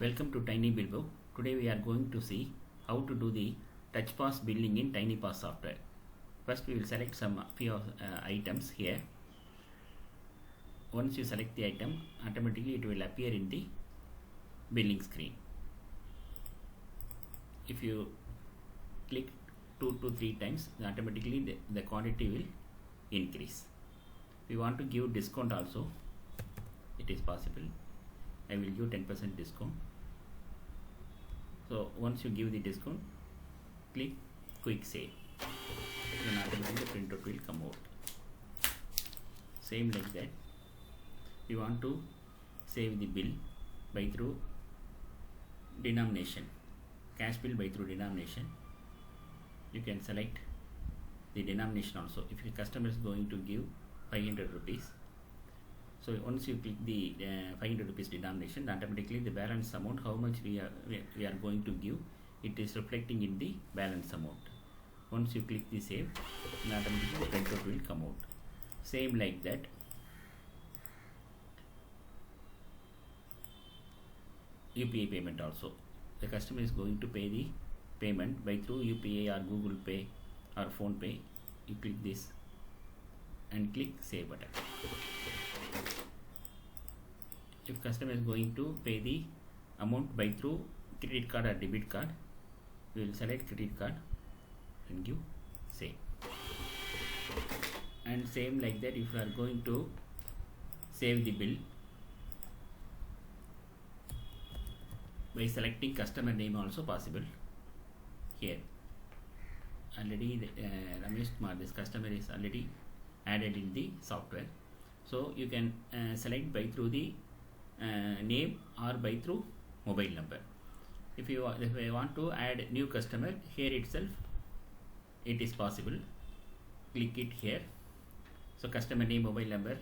Welcome to Tiny Bilbo. Today we are going to see how to do the touch POS billing in Tiny POS software. First we will select some few items here. Once you select the item, automatically it will appear in the billing screen. If you click 2 to 3 times, automatically the quantity will increase. If you want to give discount also, it is possible. I will give 10% discount. So once you give the discount, click quick save. Then automatically the printout will come out. Same like that. You want to save the bill by through denomination, cash bill by through denomination. You can select the denomination also. If your customer is going to give 500 rupees, so once you click the 500 rupees denomination, automatically the balance amount, how much we are going to give, it is reflecting in the balance amount. Once you click the save, automatically the printout will come out. Same like that. UPI payment also. The customer is going to pay the payment by through UPI or Google Pay or Phone Pay. You click this and click save button. If customer is going to pay the amount by through credit card or debit card, we will select credit card and give save. And same like that, if you are going to save the bill by selecting customer name also possible. Here already Ramesh Kumar, this customer is already added in the software, so you can select by through the name or by through mobile number. If you want to add new customer, here itself it is possible. Click it here. So customer name, mobile number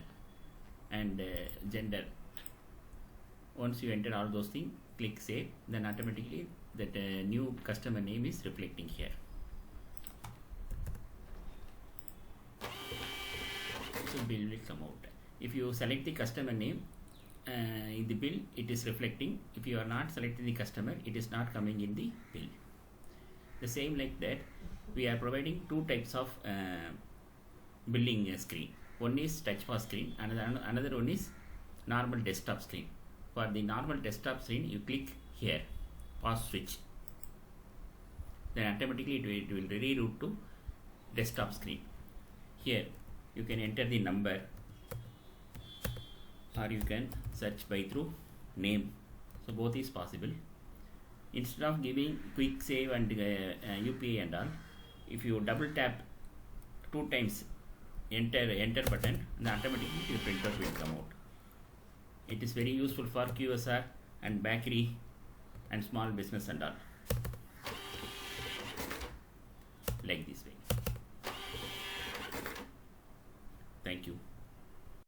and gender. Once you enter all those things, click save, then automatically that new customer name is reflecting here. So bill will come out. If you select the customer name in the bill, it is reflecting. If you are not selecting the customer, it is not coming in the bill. The same like that, we are providing two types of billing screen. One is touch POS screen, another one is normal desktop screen. For the normal desktop screen, you click here POS switch, then automatically it will reroute to desktop screen. Here you can enter the number, or you can search by through name. So both is possible. Instead of giving quick save and UPI and all, if you double tap 2 times enter button, then automatically the printout will come out. It is very useful for QSR and bakery and small business and all.